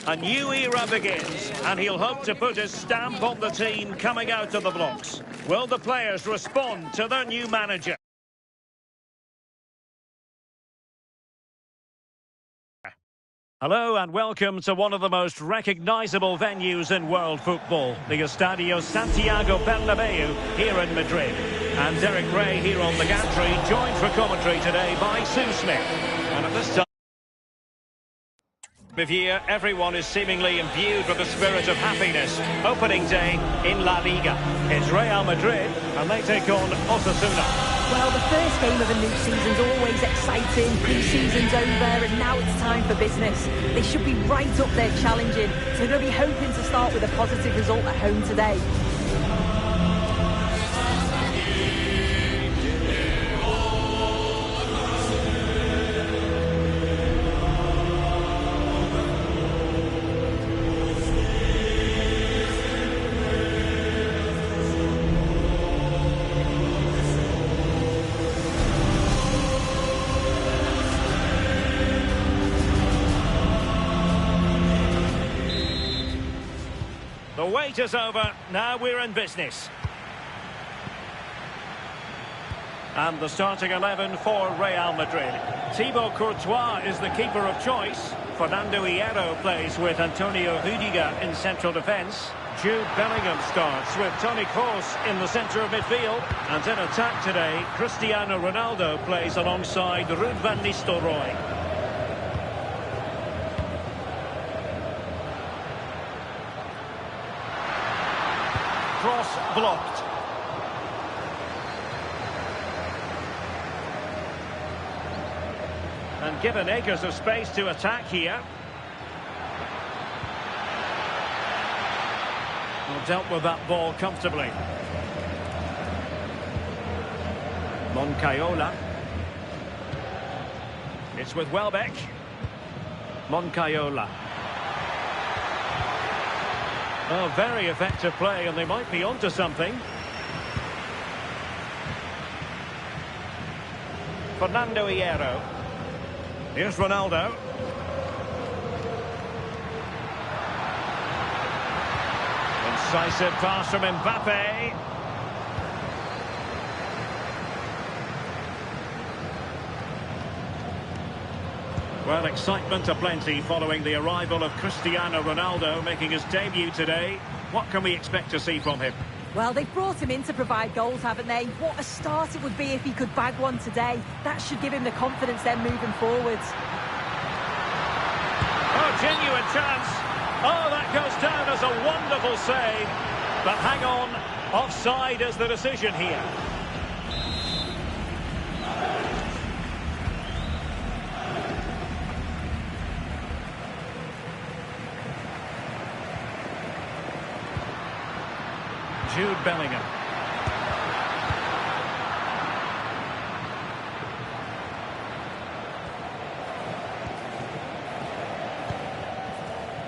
A new era begins, and he'll hope to put his stamp on the team coming out of the blocks. Will the players respond to their new manager? Hello and welcome to one of the most recognisable venues in world football, the Estadio Santiago Bernabeu here in Madrid. And Derek Ray here on the gantry, joined for commentary today by Sue Smith. And at this time of year, everyone is seemingly imbued with the spirit of happiness. Opening day in La Liga. It's Real Madrid, and they take on Osasuna. Well, the first game of a new season's always exciting. Pre-season's over, and now it's time for business. They should be right up there challenging, so they're going to be hoping to start with a positive result at home today. The wait is over, now we're in business. And the starting 11 for Real Madrid. Thibaut Courtois is the keeper of choice. Fernando Hierro plays with Antonio Rudiger in central defence. Jude Bellingham starts with Toni Kroos in the centre of midfield. And in attack today, Cristiano Ronaldo plays alongside Ruud van Nistelrooy. Cross blocked. And given acres of space to attack here. Well, dealt with that ball comfortably. Moncayola. It's with Welbeck. Moncayola. Oh, very effective play, and they might be onto something. Fernando Hierro. Here's Ronaldo. Incisive pass from Mbappe. Well, excitement aplenty following the arrival of Cristiano Ronaldo making his debut today. What can we expect to see from him? Well, they've brought him in to provide goals, haven't they? What a start it would be if he could bag one today. That should give him the confidence then moving forwards. Oh, genuine chance. Oh, that goes down as a wonderful save. But hang on, offside is the decision here. Jude Bellingham.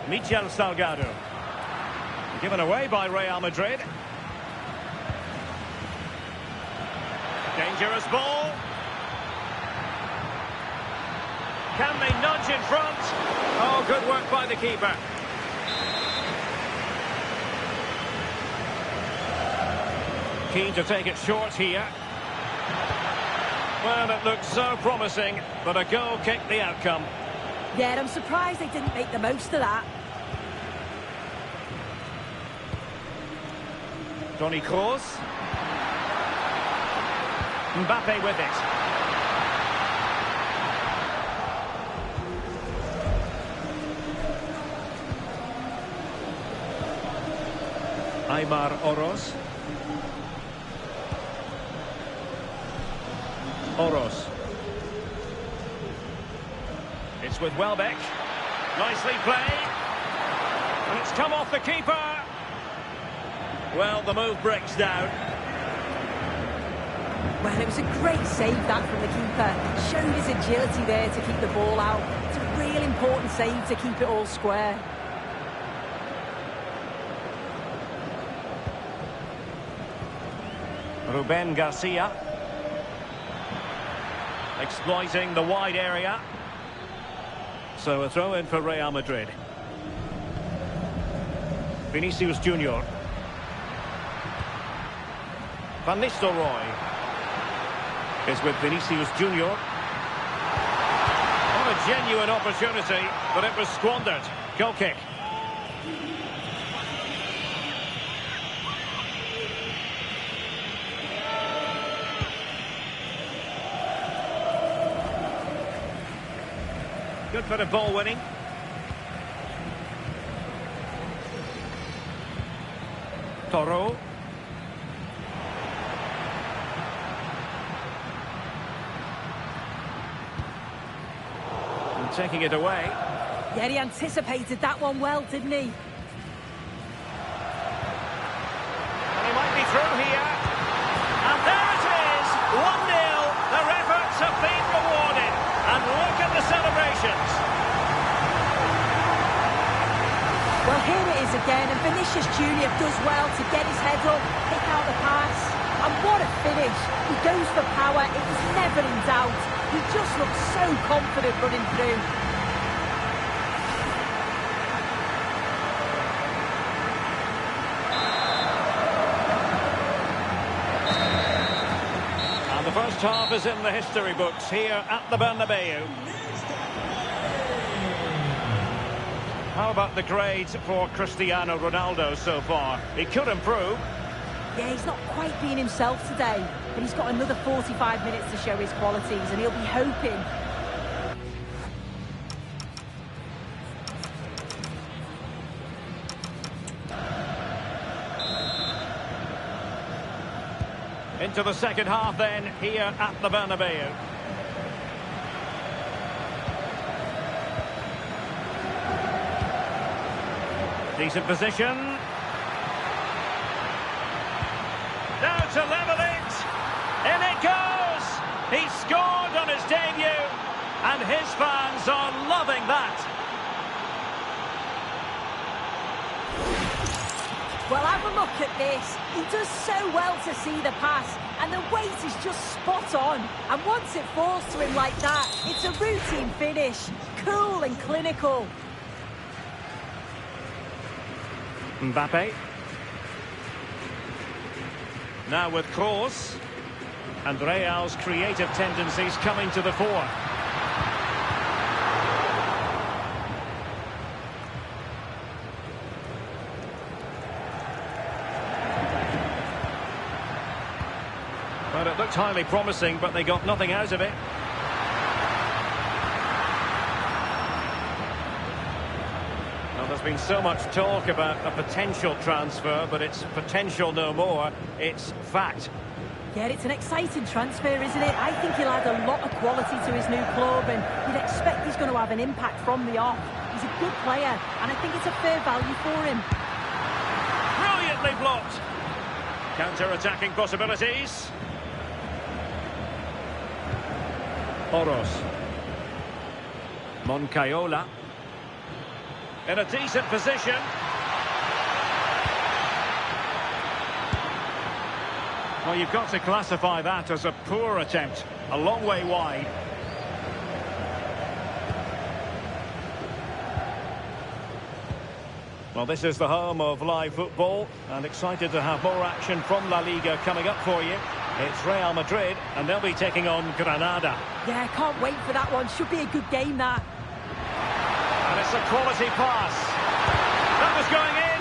Michel Salgado. Given away by Real Madrid. Dangerous ball. Can they nudge in front? Oh, good work by the keeper. Keen to take it short here. Well, it looked so promising, but a goal kicked the outcome. Yeah, I'm surprised they didn't make the most of that. Toni Kroos. Mbappe with it. Aymar Oroz. It's with Welbeck. Nicely played. And it's come off the keeper. Well, the move breaks down. Well, it was a great save that from the keeper. Showed his agility there to keep the ball out. It's a real important save to keep it all square. Ruben Garcia. Exploiting the wide area. So a throw in for Real Madrid. Vinicius Junior. Van Nistelrooy is with Vinicius Junior. What a genuine opportunity, but it was squandered. Goal kick. Good bit of ball winning. Toro. And taking it away. Yeah, he anticipated that one well, didn't he? And he might be through here. And there it is, 1-0. Their efforts have been rewarded. And look at the celebrations. Well, here it is again, and Vinicius Junior does well to get his head up, pick out the pass. And what a finish. He goes for power. It was never in doubt. He just looks so confident running through. And the first half is in the history books here at the Bernabeu. How about the grades for Cristiano Ronaldo so far? He could improve. Yeah, he's not quite being himself today, but he's got another 45 minutes to show his qualities, and he'll be hoping. Into the second half then, here at the Bernabeu. Decent position. Now to level it. In it goes. He scored on his debut. And his fans are loving that. Well, have a look at this. He does so well to see the pass. And the weight is just spot on. And once it falls to him like that, it's a routine finish. Cool and clinical. Mbappe. Now with Kroos. And Real's creative tendencies coming to the fore. Well, it looked highly promising, but they got nothing out of it. There's been so much talk about a potential transfer, but it's potential no more. It's fact. Yeah, it's an exciting transfer, isn't it? I think he'll add a lot of quality to his new club, and you'd expect he's going to have an impact from the off. He's a good player, and I think it's a fair value for him. Brilliantly blocked. Counter-attacking possibilities. Oros. Moncayola. In a decent position. Well, you've got to classify that as a poor attempt. A long way wide. Well, this is the home of live football, and excited to have more action from La Liga coming up for you. It's Real Madrid, and they'll be taking on Granada. Yeah, I can't wait for that one. Should be a good game, that. And it's a quality pass. That was going in.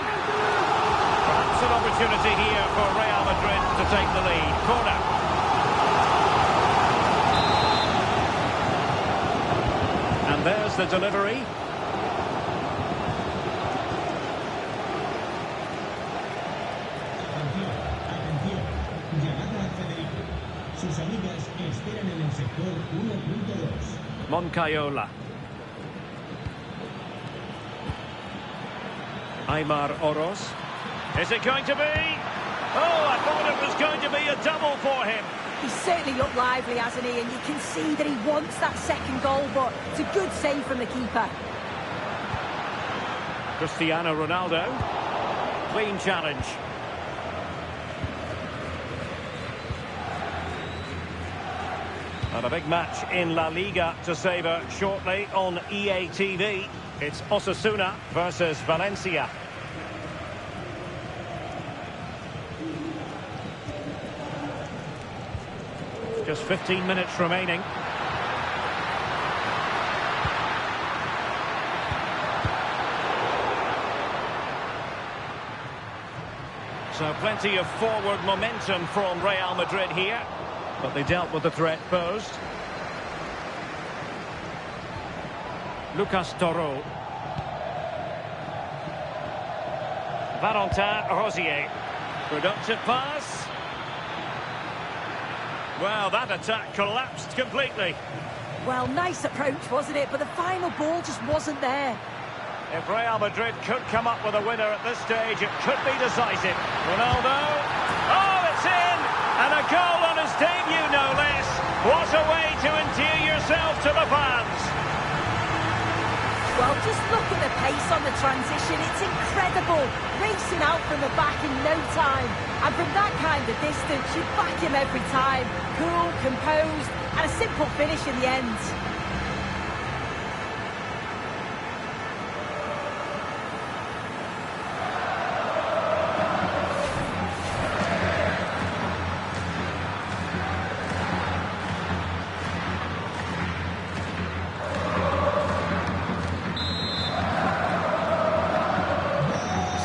Perhaps an opportunity here for Real Madrid to take the lead. Corner. And there's the delivery. Moncayola. Aymar Oros. Is it going to be? Oh, I thought it was going to be a double for him. He's certainly looked lively, hasn't he? And you can see that he wants that second goal, but it's a good save from the keeper. Cristiano Ronaldo. Clean challenge. And a big match in La Liga to savour shortly on EA TV. It's Osasuna versus Valencia. Just 15 minutes remaining. So plenty of forward momentum from Real Madrid here, but they dealt with the threat posed. Lucas Toro. Valentin Rosier. Productive pass. Well, that attack collapsed completely. Well, nice approach, wasn't it? But the final ball just wasn't there. If Real Madrid could come up with a winner at this stage, it could be decisive. Ronaldo. Oh, it's in! And a goal on his debut, no less. What a way to endear yourself to the fans. Well, just look at the pace on the transition. It's incredible. Racing out from the back in no time. And from that kind of distance, you back him every time. Cool, composed, and a simple finish in the end.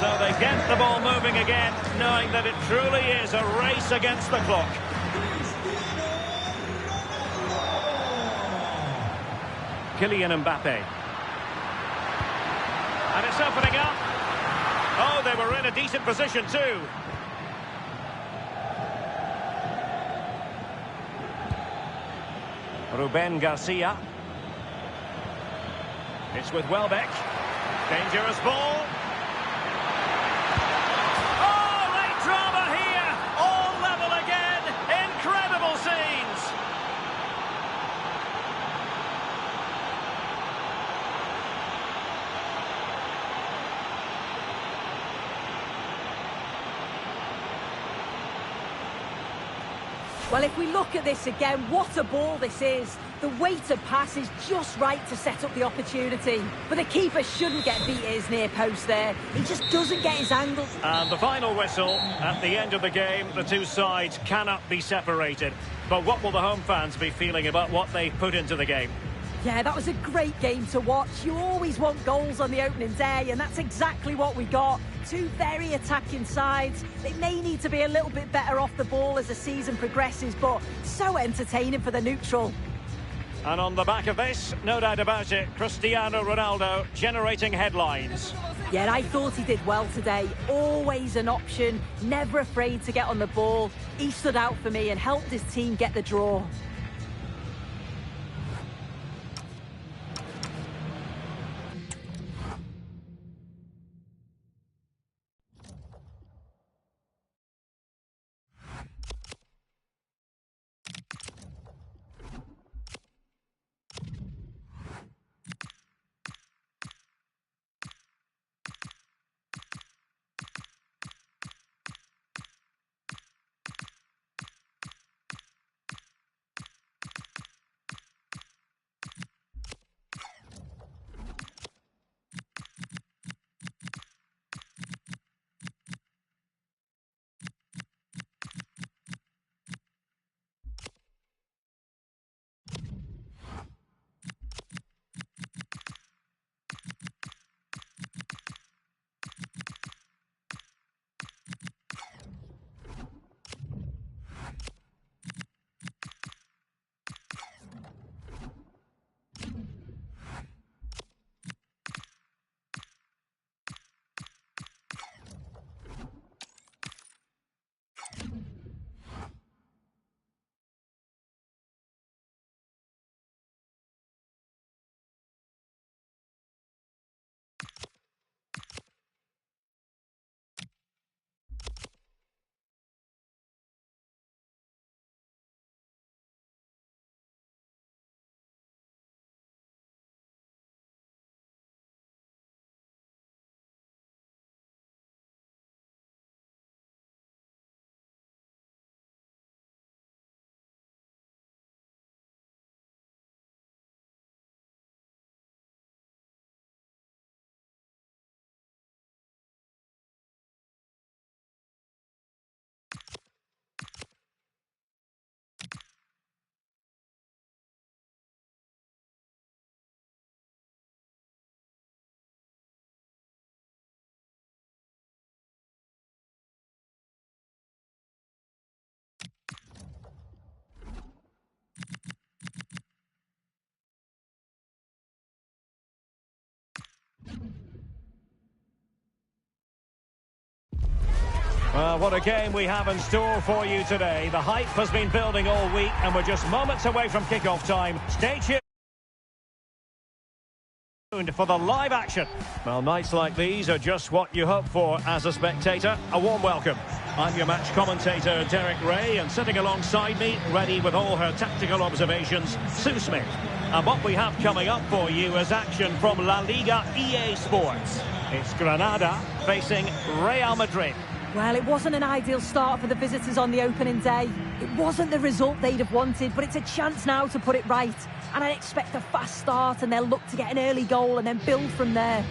So they get the ball moving again, knowing that it truly is a race against the clock. Kylian Mbappe. And it's opening up. Oh, they were in a decent position too. Ruben Garcia. It's with Welbeck. Dangerous ball. Drama here, all level again, incredible scenes. Well, if we look at this again, what a ball this is. The weight of pass is just right to set up the opportunity. But the keeper shouldn't get beat at his near post there. He just doesn't get his angle. And the final whistle at the end of the game. The two sides cannot be separated. But what will the home fans be feeling about what they put into the game? Yeah, that was a great game to watch. You always want goals on the opening day, and that's exactly what we got. Two very attacking sides. They may need to be a little bit better off the ball as the season progresses, but so entertaining for the neutral. And on the back of this, no doubt about it, Cristiano Ronaldo generating headlines. Yeah, I thought he did well today. Always an option, never afraid to get on the ball. He stood out for me and helped his team get the draw. Well, what a game we have in store for you today. The hype has been building all week and we're just moments away from kick-off time. Stay tuned for the live action. Well, nights like these are just what you hope for as a spectator. A warm welcome. I'm your match commentator, Derek Ray, and sitting alongside me, ready with all her tactical observations, Sue Smith. And what we have coming up for you is action from La Liga EA Sports. It's Granada facing Real Madrid. Well, it wasn't an ideal start for the visitors on the opening day. It wasn't the result they'd have wanted, but it's a chance now to put it right. And I expect a fast start and they'll look to get an early goal and then build from there.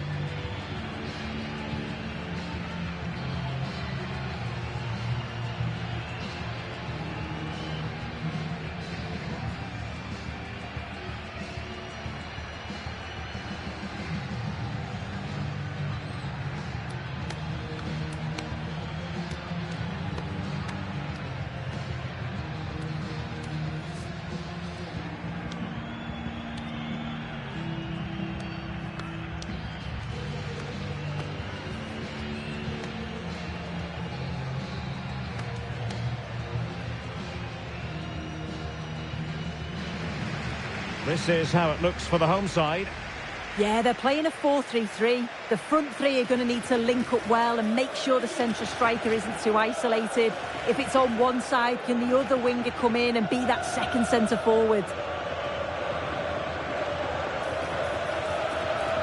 This is how it looks for the home side. Yeah, they're playing a 4-3-3. The front three are going to need to link up well and make sure the central striker isn't too isolated. If it's on one side, can the other winger come in and be that second centre forward?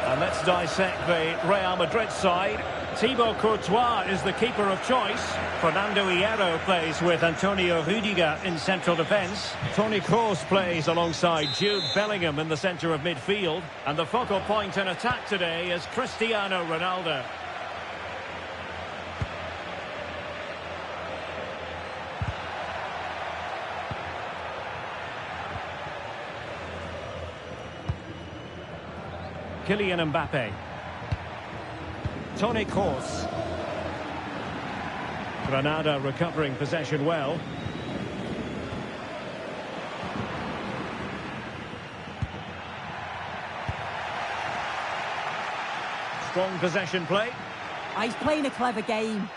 And let's dissect the Real Madrid side. Thibaut Courtois is the keeper of choice. Fernando Hierro plays with Antonio Rudiger in central defence. Toni Kroos plays alongside Jude Bellingham in the centre of midfield. And the focal point in attack today is Cristiano Ronaldo. Kylian Mbappe. Toni Kroos. Granada recovering possession well. Strong possession play. He's playing a clever game.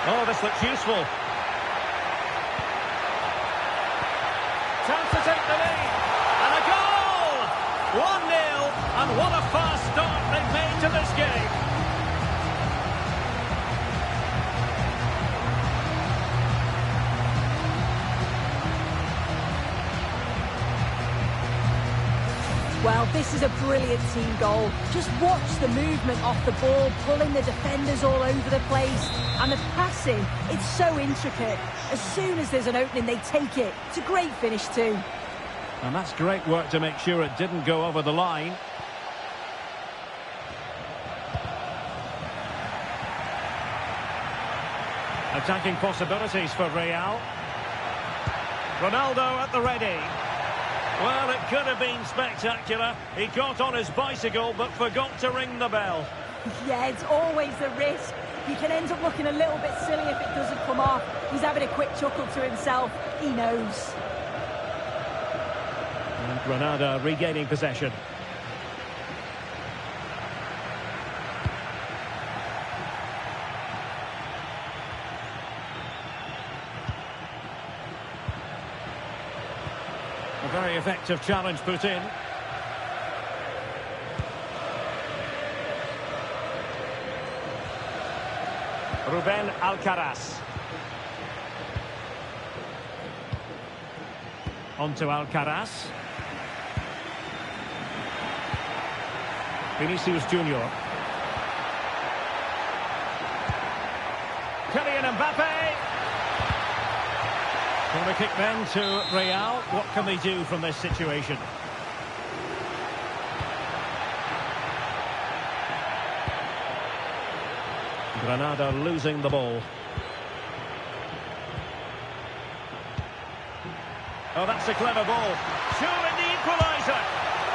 Oh, this looks useful. Chance to take the lead. And a goal! 1-0. And what a fast start they've made to this game. Well, this is a brilliant team goal. Just watch the movement off the ball, pulling the defenders all over the place. And the passing, it's so intricate. As soon as there's an opening, they take it. It's a great finish too. And that's great work to make sure it didn't go over the line. Attacking possibilities for Real. Ronaldo at the ready. Well, it could have been spectacular. He got on his bicycle but forgot to ring the bell. Yeah, it's always the risk. You can end up looking a little bit silly if it doesn't come off. He's having a quick chuckle to himself. He knows. And Granada regaining possession. A very effective challenge put in. Ruben Alcaraz. On to Alcaraz. Vinicius Junior. Kylian Mbappe. Corner kick then to Real. What can they do from this situation? Granada losing the ball. Oh, that's a clever ball. Surely the equaliser.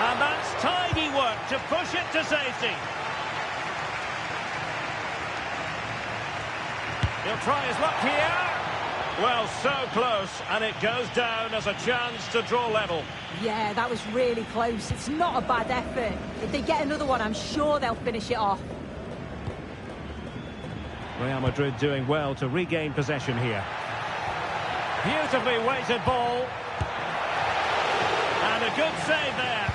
And that's tidy work to push it to safety. He'll try his luck here. Well, so close, and it goes down as a chance to draw level. Yeah, that was really close. It's not a bad effort. If they get another one, I'm sure they'll finish it off. Real Madrid doing well to regain possession here. Beautifully weighted ball. And a good save there.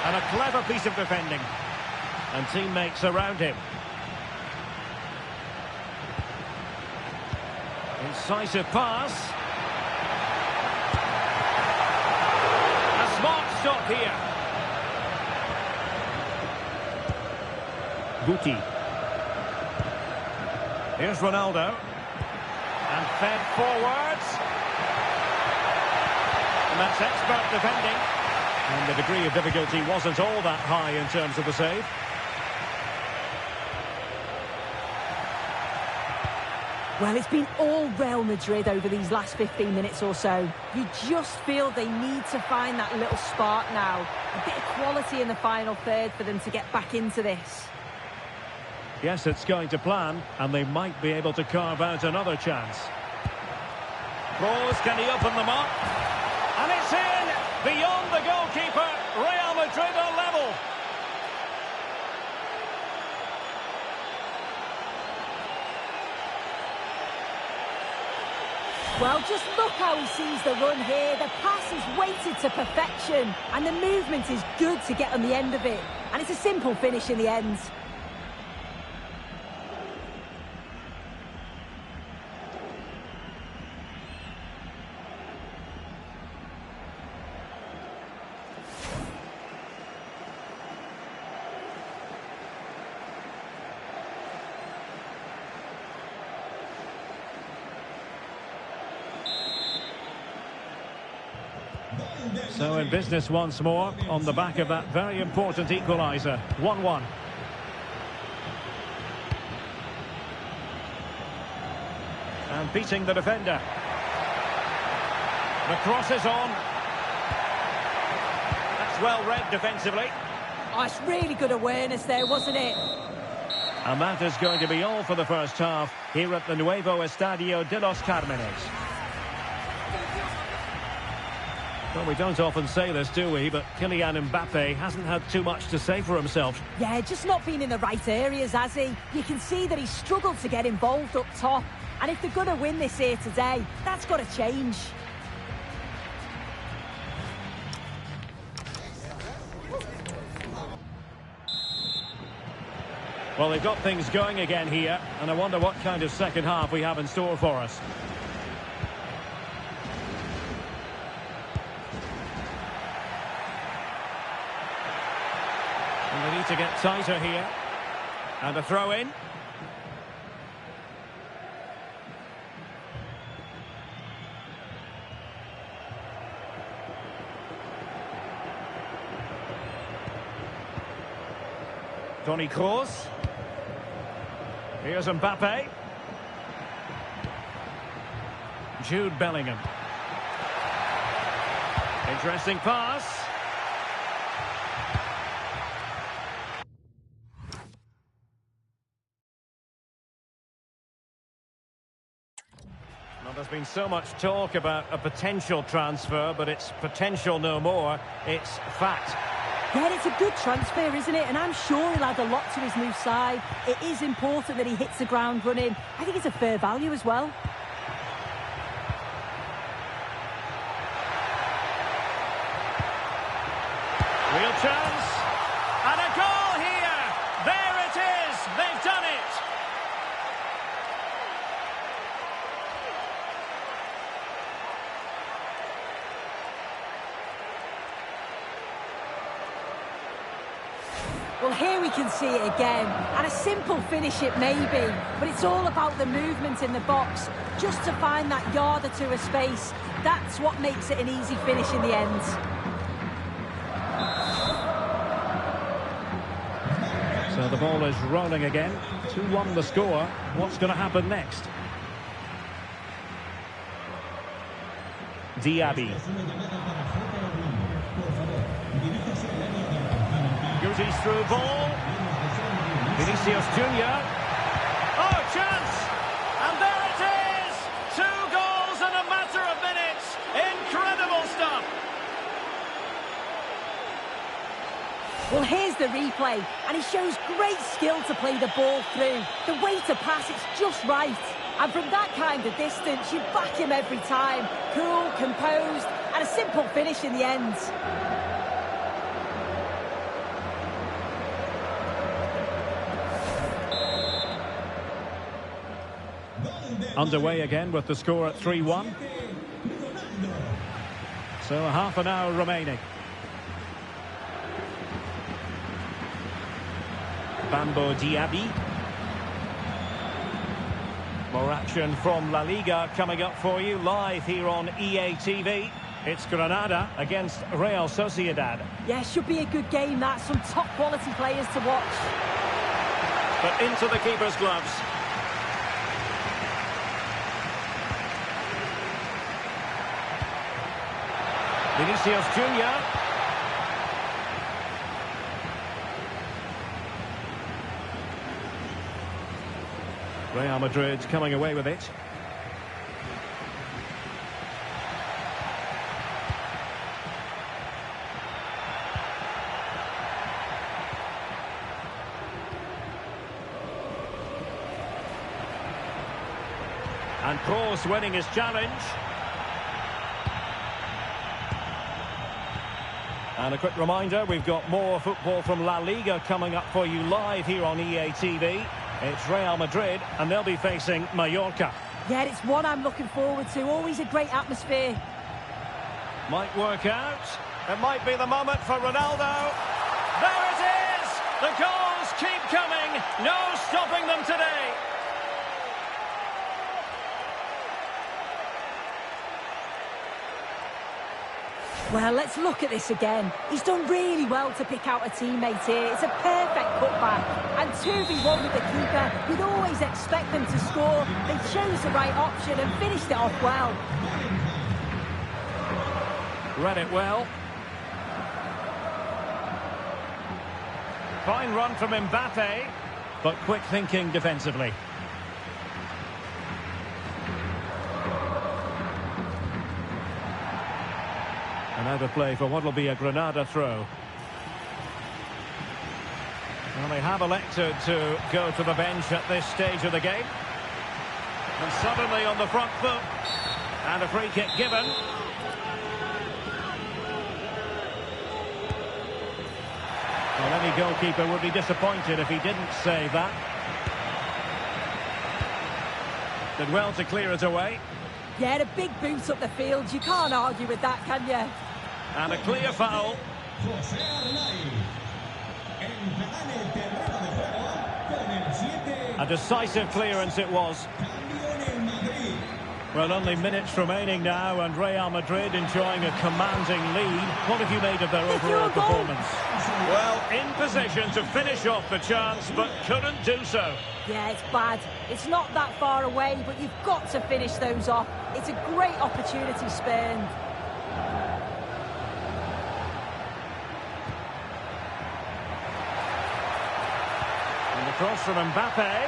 And a clever piece of defending. And teammates around him. Incisive pass. A smart stop here. Guti. Here's Ronaldo. And fed forwards. And that's expert defending. And the degree of difficulty wasn't all that high in terms of the save. Well, it's been all Real Madrid over these last 15 minutes or so. You just feel they need to find that little spark now. A bit of quality in the final third for them to get back into this. Yes, it's going to plan, and they might be able to carve out another chance. Cross, can he open them up? And it's in! Beyond the goalkeeper, Real Madrid are level. Well, just look how he sees the run here. The pass is weighted to perfection, and the movement is good to get on the end of it. And it's a simple finish in the end. So in business once more, on the back of that very important equaliser. 1-1. And beating the defender. The cross is on. That's well read defensively. Oh, it's really good awareness there, wasn't it? And that is going to be all for the first half here at the Nuevo Estadio de los Cármenes. Well, we don't often say this, do we? But Kylian Mbappe hasn't had too much to say for himself. Yeah, just not been in the right areas, has he? You can see that he's struggled to get involved up top. And if they're going to win this here today, that's got to change. Well, they've got things going again here, and I wonder what kind of second half we have in store for us. And they need to get tighter here. And a throw in. Toni Kroos. Here's Mbappe. Jude Bellingham. Interesting pass. Well, there's been so much talk about a potential transfer, but it's potential no more. It's fact. Yeah, it's a good transfer, isn't it? And I'm sure he'll add a lot to his new side. It is important that he hits the ground running. I think it's a fair value as well. Real chance. And a goal here. There it is. They've done it. Well, here we can see it again, and a simple finish it may be, but it's all about the movement in the box, just to find that yard or two of space. That's what makes it an easy finish in the end. So the ball is rolling again. 2-1 the score. What's going to happen next? Diaby. Guti's through ball. Vinicius Junior. Oh, play, and he shows great skill to play the ball through. The way to pass, it's just right. And from that kind of distance, you back him every time. Cool, composed, and a simple finish in the end. Underway again with the score at 3-1. So half an hour remaining. Bambo Diaby. More action from La Liga coming up for you live here on EA TV. It's Granada against Real Sociedad. Yeah, should be a good game, that. Some top quality players to watch. But into the keeper's gloves. Vinicius Junior. Real Madrid coming away with it. And Kroos winning his challenge. And a quick reminder, we've got more football from La Liga coming up for you live here on EA TV. It's Real Madrid, and they'll be facing Mallorca. Yeah, it's one I'm looking forward to. Always a great atmosphere. Might work out. It might be the moment for Ronaldo. There it is! The goals keep coming. No stopping them today. Well, let's look at this again. He's done really well to pick out a teammate here. It's a perfect cutback. And 2v1 with the keeper, you'd always expect them to score. They chose the right option and finished it off well. Read it well. Fine run from Mbappe, but quick thinking defensively. Another play for what will be a Granada throw. Well, they have elected to go to the bench at this stage of the game. And suddenly on the front foot. And a free kick given. Well, any goalkeeper would be disappointed if he didn't save that. Did well to clear it away. Yeah, a big boot up the field. You can't argue with that, can you? And a clear foul. A decisive clearance it was. Well, only minutes remaining now, and Real Madrid enjoying a commanding lead. What have you made of their overall performance? Well, in position to finish off the chance, but couldn't do so. Yeah, it's bad. It's not that far away, but you've got to finish those off. It's a great opportunity spurned. And the cross from Mbappe.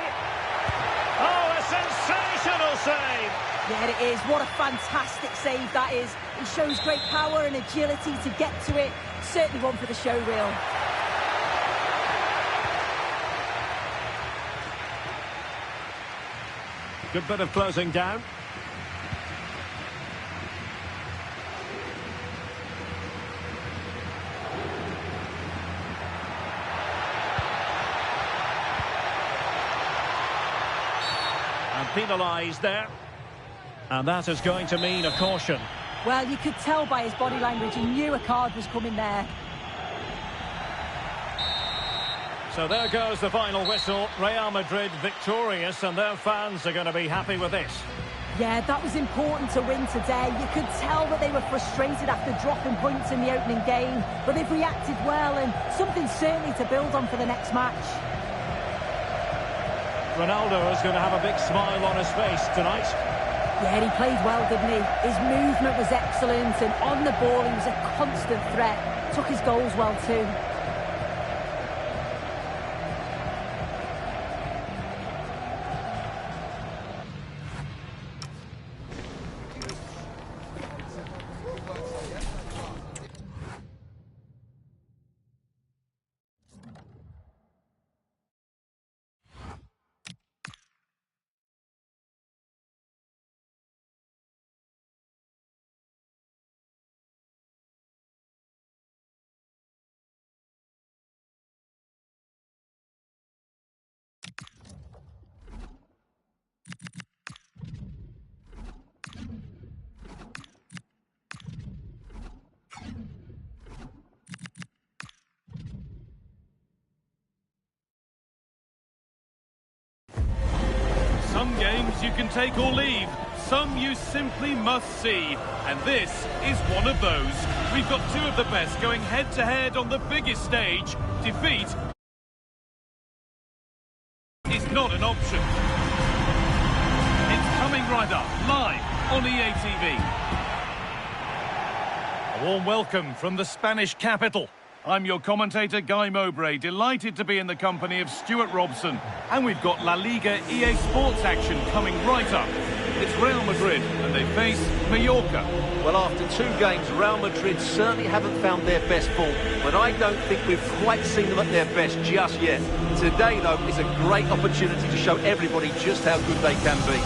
Oh, a sensational save! Yeah, it is. What a fantastic save that is. He shows great power and agility to get to it. Certainly one for the show reel. Good bit of closing down. And penalised there. And that is going to mean a caution. Well, you could tell by his body language he knew a card was coming there. So there goes the final whistle. Real Madrid victorious, and their fans are going to be happy with this. Yeah, that was important to win today. You could tell that they were frustrated after dropping points in the opening game, but they've reacted well, and something certainly to build on for the next match. Ronaldo is going to have a big smile on his face tonight. Yeah, he played well, didn't he? His movement was excellent, and on the ball he was a constant threat. Took his goals well too. Some games you can take or leave. Some you simply must see. And this is one of those. We've got two of the best going head-to-head on the biggest stage. Defeat is not an option. It's coming right up, live on EA TV. A warm welcome from the Spanish capital. I'm your commentator, Guy Mowbray, delighted to be in the company of Stuart Robson. And we've got La Liga EA Sports action coming right up. It's Real Madrid, and they face Mallorca. Well, after two games, Real Madrid certainly haven't found their best form, but I don't think we've quite seen them at their best just yet. Today, though, is a great opportunity to show everybody just how good they can be.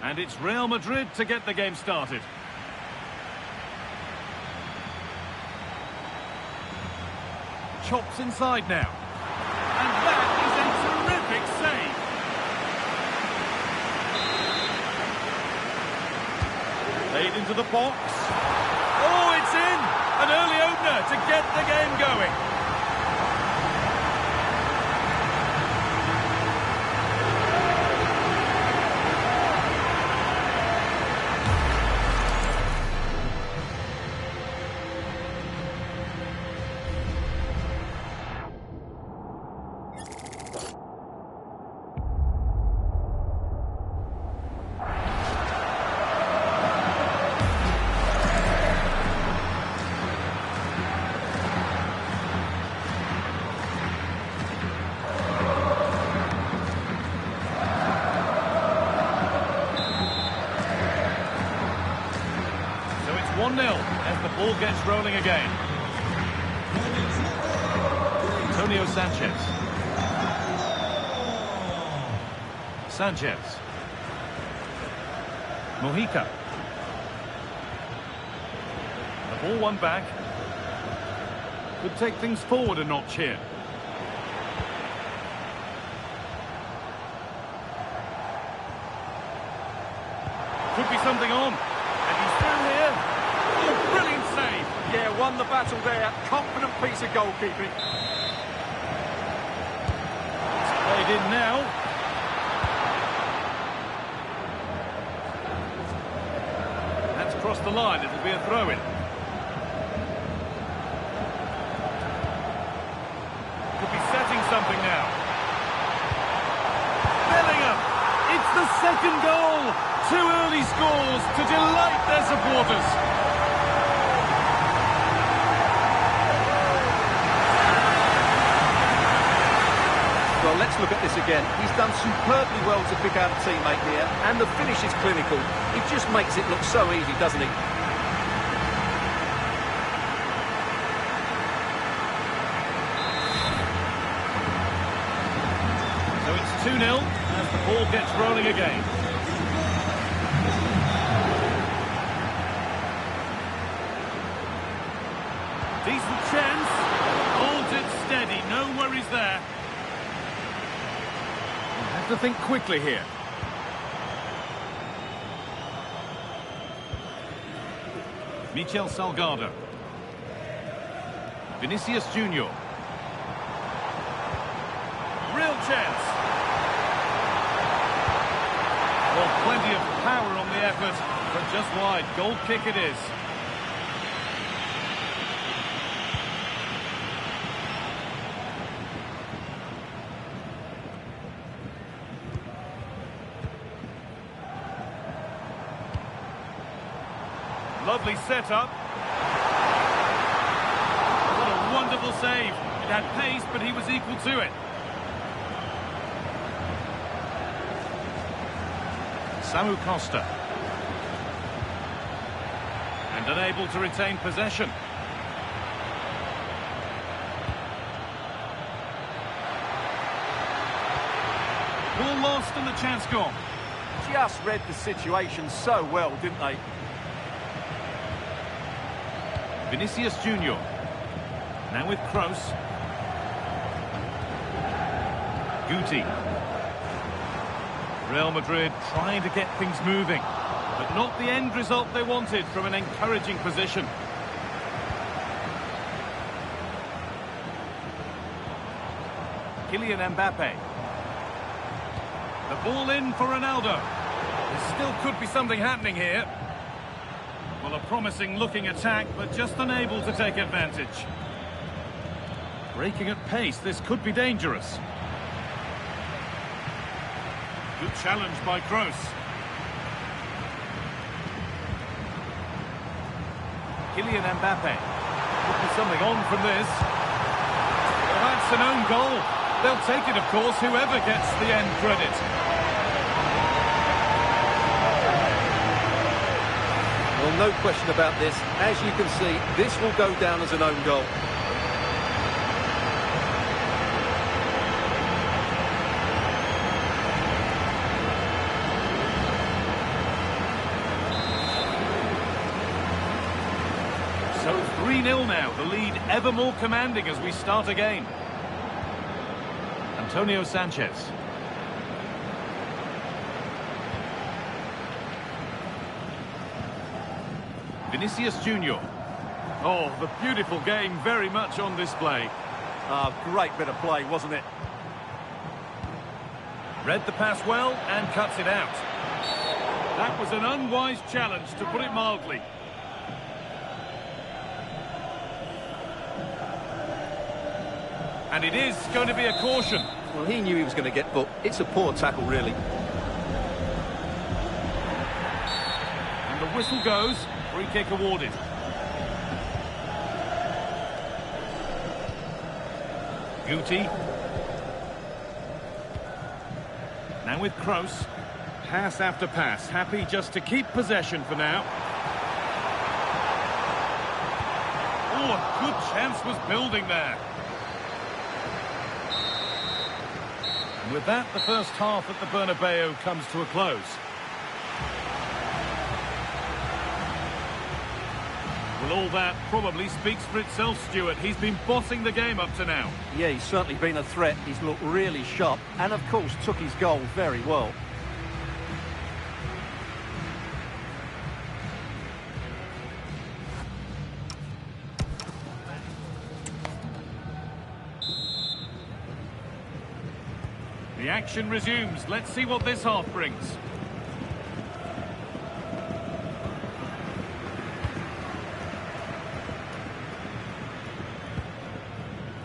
And it's Real Madrid to get the game started. Chops inside now. And that is a terrific save. Played into the box. Oh, it's in! An early opener to get the game going. So 1-0 as the ball gets rolling again. Antonio Sanchez. Sanchez. Mojica. The ball won back. Could take things forward a notch here. Could be something on. And he's through here. Oh, brilliant save. Yeah, won the battle there. Confident piece of goalkeeping. It's played in now. That's crossed the line. It'll be a throw-in. Could be setting something now. Bellingham. It's the second goal. Two early scores to delight their supporters. Well, let's look at this again. He's done superbly well to pick out a teammate here, and the finish is clinical. It just makes it look so easy, doesn't it? So it's 2-0 as the ball gets rolling again. Decent chance. Holds it steady. No worries there. Have to think quickly here. Michel Salgado. Vinicius Junior. Real chance. Well, plenty of power on the effort, but just wide. Goal kick it is. Lovely setup. What a wonderful save. It had pace, but he was equal to it. Samu Costa. And unable to retain possession. Ball lost and the chance gone. Just read the situation so well, didn't they? Vinicius Junior. Now with Kroos. Guti. Real Madrid trying to get things moving, but not the end result they wanted from an encouraging position. Kylian Mbappe. The ball in for Ronaldo. There still could be something happening here. Well, a promising looking attack, but just unable to take advantage. Breaking at pace, this could be dangerous. Good challenge by Kroos. Kylian Mbappe. Could be something on from this. Well, that's an own goal. They'll take it, of course, whoever gets the end credit. Well, no question about this. As you can see, this will go down as an own goal. So 3-0 now, the lead ever more commanding as we start again. Antonio Sanchez. Vinicius Junior. Oh, the beautiful game very much on display. Great bit of play, wasn't it? Read the pass well and cuts it out. That was an unwise challenge, to put it mildly. And it is going to be a caution. Well, he knew he was going to get booked. It's a poor tackle, really. And the whistle goes. Free kick awarded. Guti. Now with Kroos. Pass after pass. Happy just to keep possession for now. Oh, a good chance was building there. And with that, the first half at the Bernabeu comes to a close. Well, all that probably speaks for itself, Stuart. He's been bossing the game up to now. Yeah, he's certainly been a threat. He's looked really sharp and, of course, took his goal very well. The action resumes. Let's see what this half brings.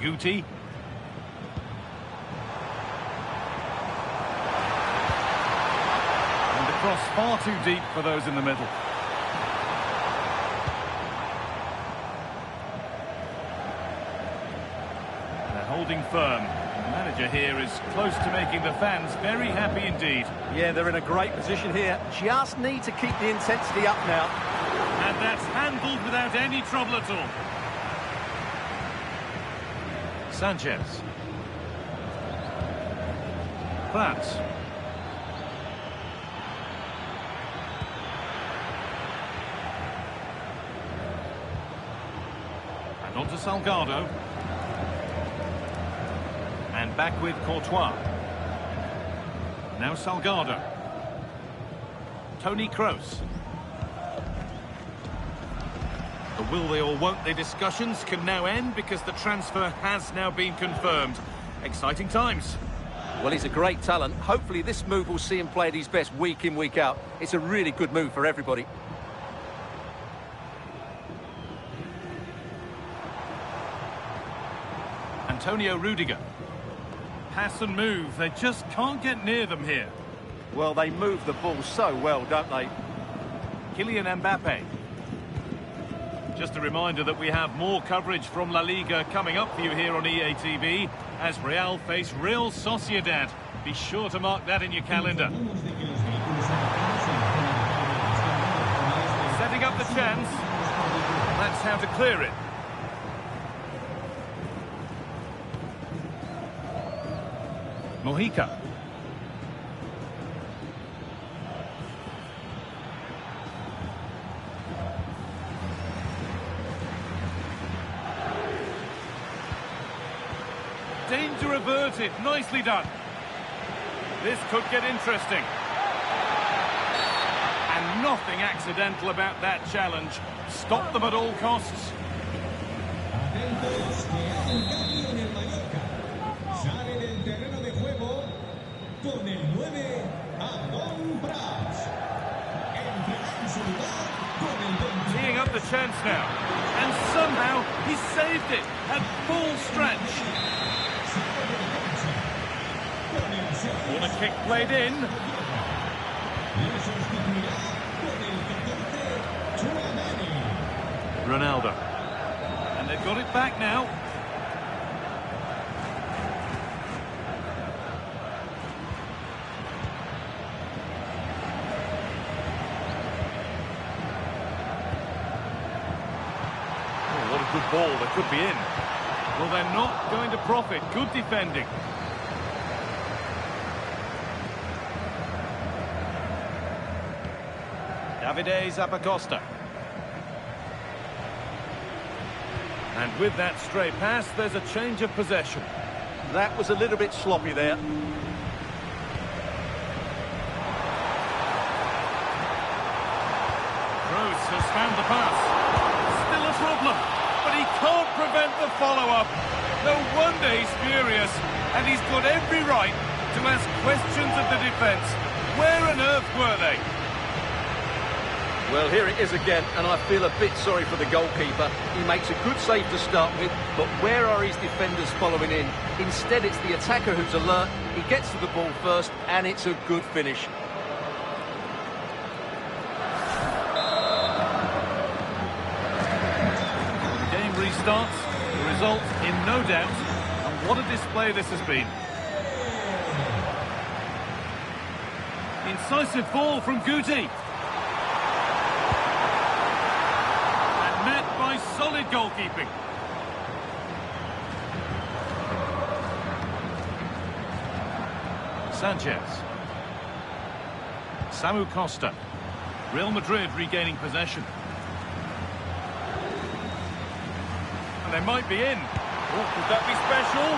Guti. And the cross far too deep for those in the middle. They're holding firm. The manager here is close to making the fans very happy indeed. Yeah, they're in a great position here. Just need to keep the intensity up now. And that's handled without any trouble at all. Sanchez. Platz. And on to Salgado. And back with Courtois. Now Salgado. Toni Kroos. The will they or won't they discussions can now end because the transfer has now been confirmed. Exciting times. Well, he's a great talent. Hopefully this move will see him play at his best week in, week out. It's a really good move for everybody. Antonio Rudiger. Pass and move. They just can't get near them here. Well, they move the ball so well, don't they? Kylian Mbappe. Just a reminder that we have more coverage from La Liga coming up for you here on EA TV as Real face Real Sociedad. Be sure to mark that in your calendar. Setting up the chance. That's how to clear it. Mojica. Danger averted. Nicely done. This could get interesting. And nothing accidental about that challenge. Stop them at all costs. Atentos, que hay un cambio en el Mallorca. Sale del terreno de juego con el 9 Adon Prats. Entrará en su lugar con el 20. Teeing up the chance now. And somehow he saved it at full stretch. Corner kick played in. Ronaldo. And they've got it back now. Oh, what a good ball. That could be in. Well, they're not going to profit. Good defending. Davide Zappacosta. And with that stray pass, there's a change of possession. That was a little bit sloppy there. Kroos has found the pass. Still a problem, but he can't prevent the follow-up. No wonder he's furious, and he's got every right to ask questions of the defence. Where on earth were they? Well, here it is again, and I feel a bit sorry for the goalkeeper. He makes a good save to start with, but where are his defenders following in? Instead, it's the attacker who's alert. He gets to the ball first, and it's a good finish. Game restarts, the result in no doubt, and what a display this has been. Incisive ball from Guti. Solid goalkeeping. Sanchez. Samu Costa. Real Madrid regaining possession. And they might be in. Oh, could that be special?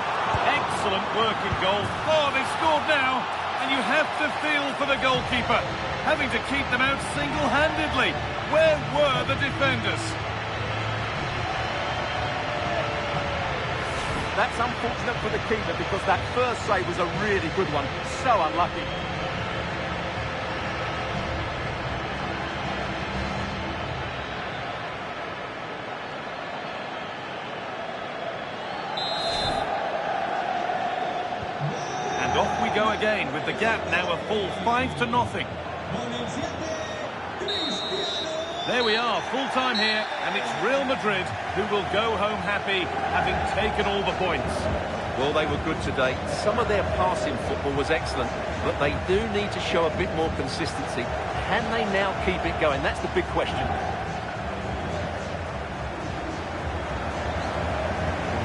Excellent work in goal. Oh, they've scored now. And you have to feel for the goalkeeper, having to keep them out single-handedly. Where were the defenders? That's unfortunate for the keeper because that first save was a really good one. So unlucky. And off we go again with the gap now a full 5-0. There we are, full-time here, and it's Real Madrid who will go home happy, having taken all the points. Well, they were good today. Some of their passing football was excellent, but they do need to show a bit more consistency. Can they now keep it going? That's the big question.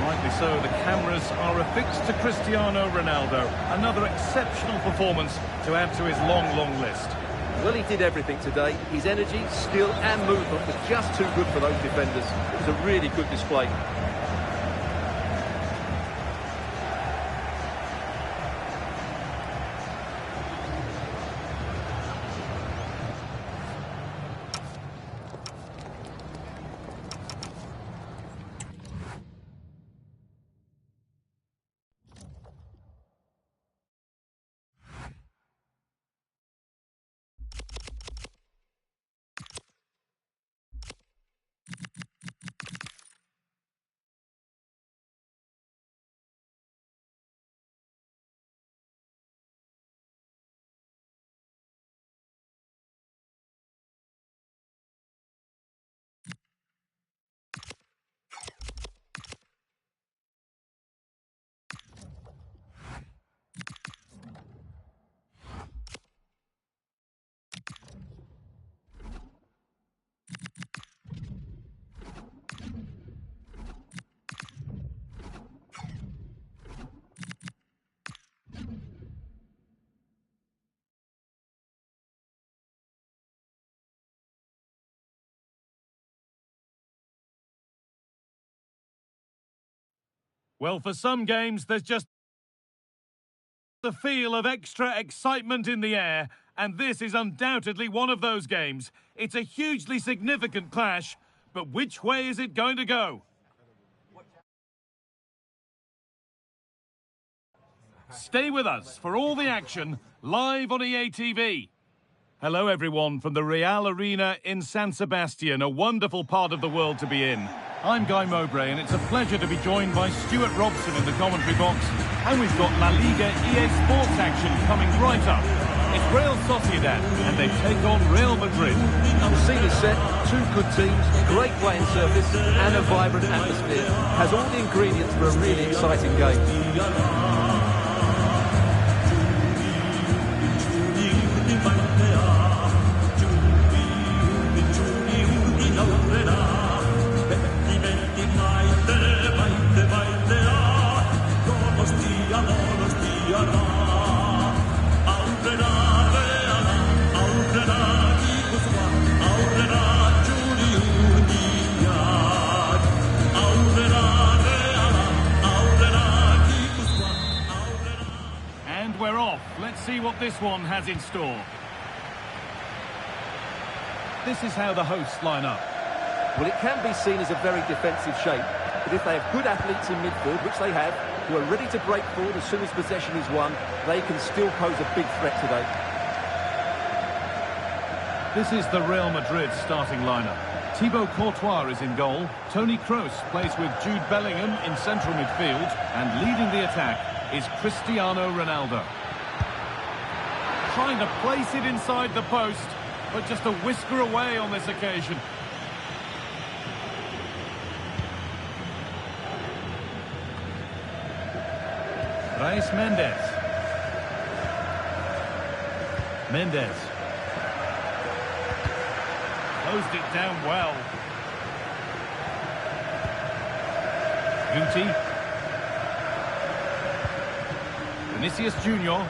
Rightly so, the cameras are affixed to Cristiano Ronaldo. Another exceptional performance to add to his long, long list. Well, he did everything today. His energy, skill and movement was just too good for those defenders. It was a really good display. Well, for some games, there's just the feel of extra excitement in the air, and this is undoubtedly one of those games. It's a hugely significant clash, but which way is it going to go? Stay with us for all the action, live on EA TV. Hello everyone from the Real Arena in San Sebastian, a wonderful part of the world to be in. I'm Guy Mowbray and it's a pleasure to be joined by Stuart Robson in the commentary box. And we've got La Liga EA Sports action coming right up. It's Real Sociedad and they take on Real Madrid. The scene is set, two good teams, great playing surface and a vibrant atmosphere. Has all the ingredients for a really exciting game. We're off. Let's see what this one has in store. This is how the hosts line up. Well, it can be seen as a very defensive shape, but if they have good athletes in midfield, which they have, who are ready to break forward as soon as possession is won, they can still pose a big threat today. This is the Real Madrid starting lineup. Thibaut Courtois is in goal. Toni Kroos plays with Jude Bellingham in central midfield, and leading the attack is Cristiano Ronaldo. Trying to place it inside the post, but just a whisker away on this occasion. Brais Mendes. Mendes. Closed it down well. Guti. Vinicius Junior.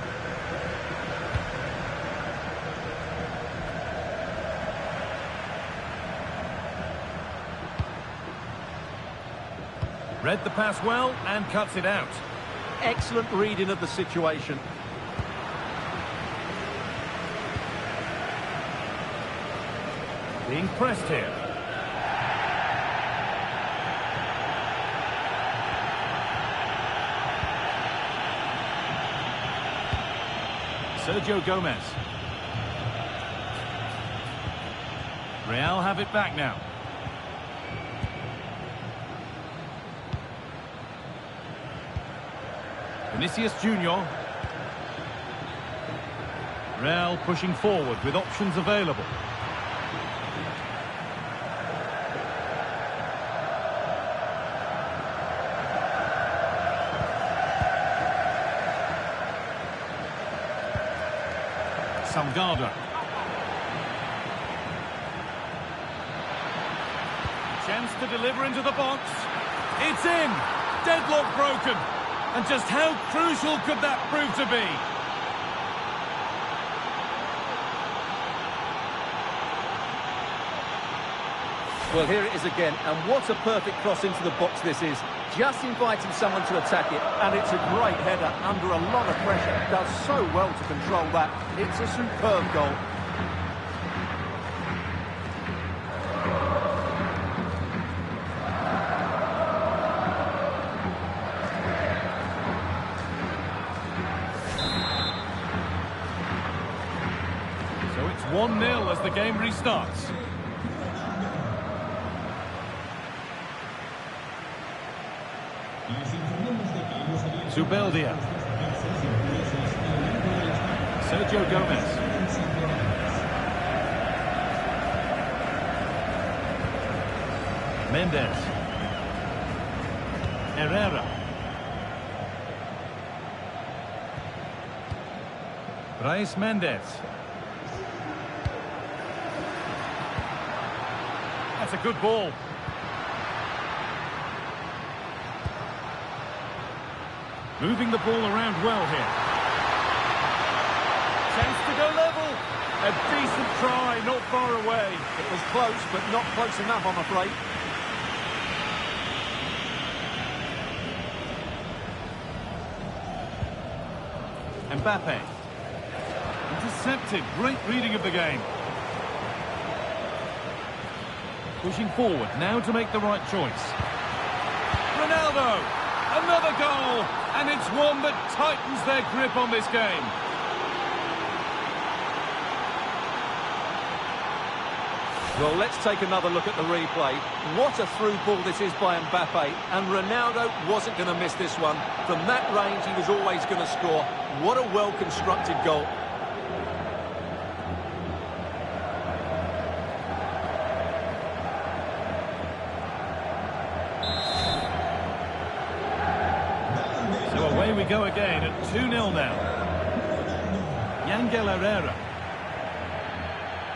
Read the pass well and cuts it out. Excellent reading of the situation. Being pressed here. Sergio Gomez. Real have it back now. Vinicius Junior. Real pushing forward with options available. Salgado. Chance to deliver into the box. It's in. Deadlock broken. And just how crucial could that prove to be? Well, here it is again, and what a perfect cross into the box this is. Just inviting someone to attack it, and it's a great header under a lot of pressure. Does so well to control that. It's a superb goal. So it's 1-0 as the game restarts. Zubeldia. Sergio Gomez. Mendes. Herrera. Brais Mendes. That's a good ball. Moving the ball around well here. Chance to go level. A decent try, not far away. It was close, but not close enough, I'm afraid. Mbappe. Intercepted. Great reading of the game. Pushing forward now to make the right choice. Ronaldo! Another goal! And it's one that tightens their grip on this game. Well, let's take another look at the replay. What a through ball this is by Mbappe, and Ronaldo wasn't going to miss this one. From that range, he was always going to score. What a well-constructed goal. So away we go again at 2-0 now. Yangel Herrera.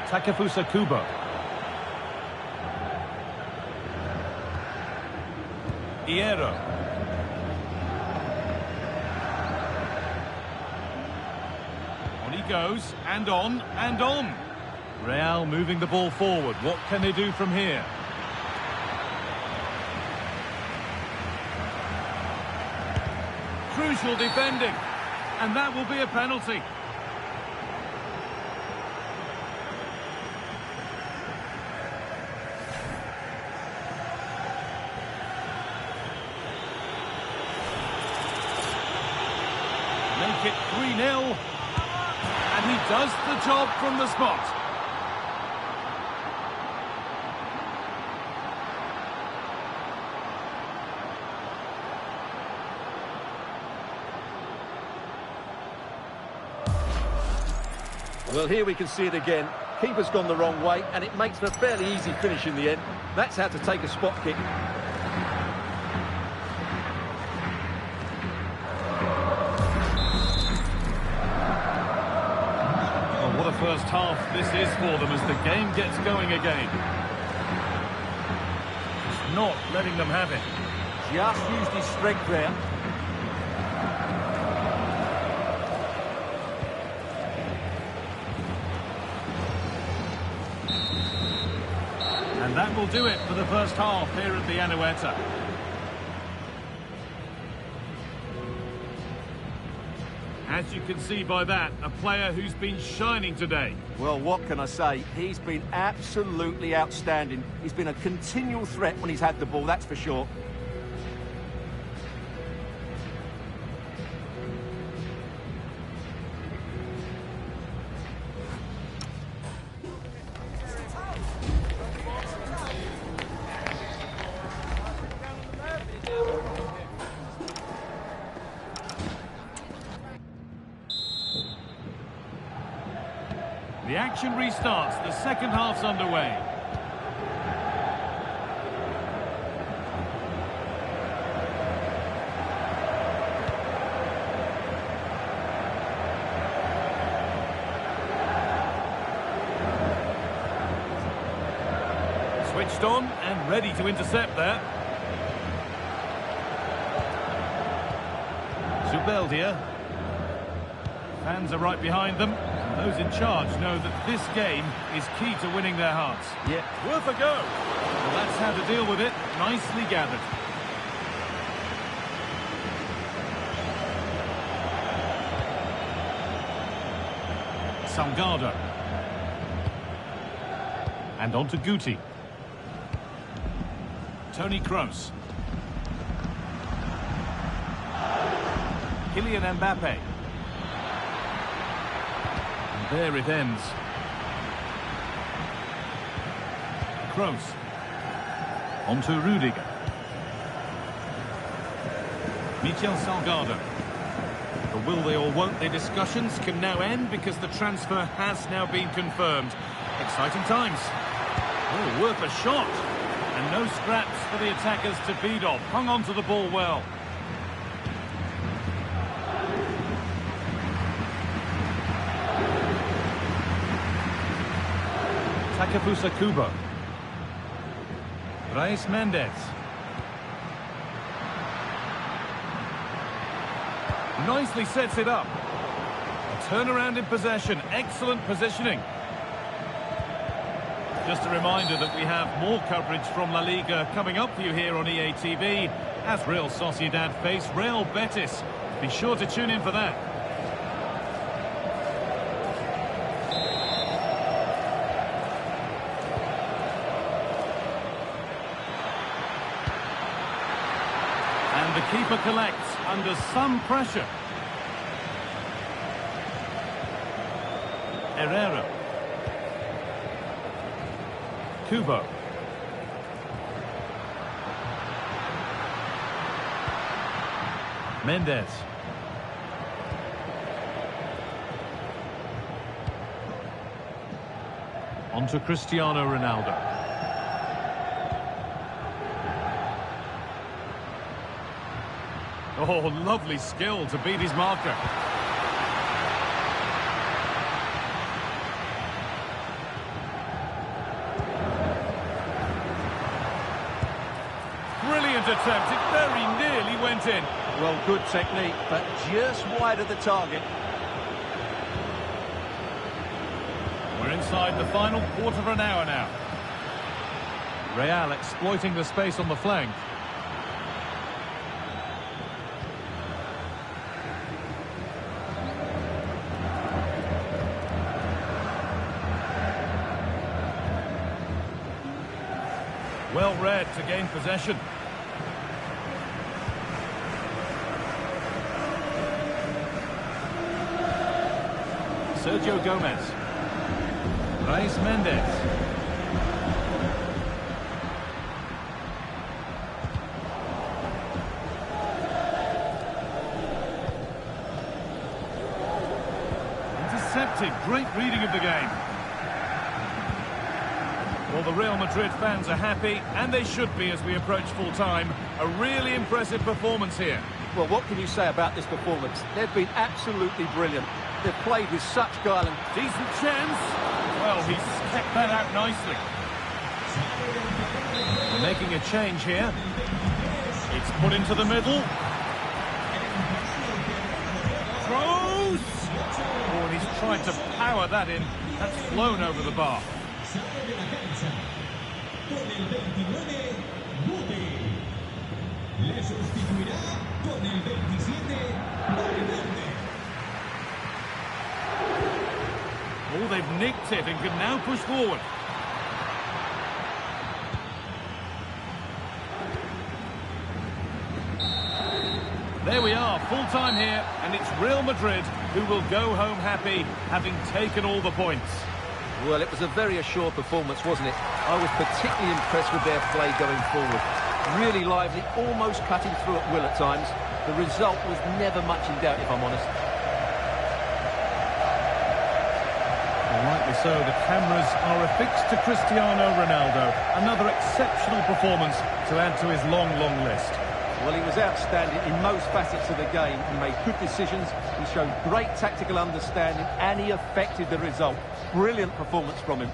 Takefusa Kubo. Hierro. On he goes, and on, and on. Real moving the ball forward. What can they do from here? Crucial defending. And that will be a penalty. Make it 3-0, and he does the job from the spot. Well, here we can see it again. Keeper's gone the wrong way, and it makes for a fairly easy finish in the end. That's how to take a spot kick. First half this is for them as the game gets going again. Just not letting them have it. Just used his strength there. And that will do it for the first half here at the Anoeta. As you can see by that, a player who's been shining today. Well, what can I say? He's been absolutely outstanding. He's been a continual threat when he's had the ball, that's for sure. The action restarts. The second half's underway. Switched on and ready to intercept there. Zubeldia. Fans are right behind them. Those in charge know that this game is key to winning their hearts. Yeah, Worth a go. Well, that's how to deal with it. Nicely gathered. Salgado. And on to Guti. Toni Kroos. Kylian Mbappe. There it ends. Kroos. On to Rudiger. Michel Salgado. The will they or won't they discussions can now end because the transfer has now been confirmed. Exciting times. Oh, worth a shot. And no scraps for the attackers to feed off. Hung on to the ball well. Takefusa Kubo. Brais Mendes. Nicely sets it up. A turnaround in possession. Excellent positioning. Just a reminder that we have more coverage from La Liga coming up for you here on EA TV as Real Sociedad face Real Betis. Be sure to tune in for that. keeper collects under some pressure. Herrera. Kubo. Mendes. On to Cristiano Ronaldo. Oh, lovely skill to beat his marker. Brilliant attempt. It very nearly went in. Well, good technique, but just wide of the target. We're inside the final quarter of an hour now. Real exploiting the space on the flank. Well read to gain possession. Sergio Gomez. Reis Mendes. Intercepted. Great reading of the game. Well, the Real Madrid fans are happy, and they should be as we approach full time. A really impressive performance here. Well, what can you say about this performance? They've been absolutely brilliant. They've played with such guile and Decent chance. Well, he's kept that out nicely. Making a change here. It's put into the middle. Throws! Oh, and he's tried to power that in. That's flown over the bar. Oh, they've nicked it and can now push forward. There we are, full time here, and it's Real Madrid who will go home happy, having taken all the points. well, it was a very assured performance, wasn't it? I was particularly impressed with their play going forward. Really lively, almost cutting through at will at times. The result was never much in doubt, if I'm honest. Rightly so, the cameras are affixed to Cristiano Ronaldo. Another exceptional performance to add to his long, long list. Well, he was outstanding in most facets of the game. He made good decisions, he showed great tactical understanding, and he affected the result. Brilliant performance from him.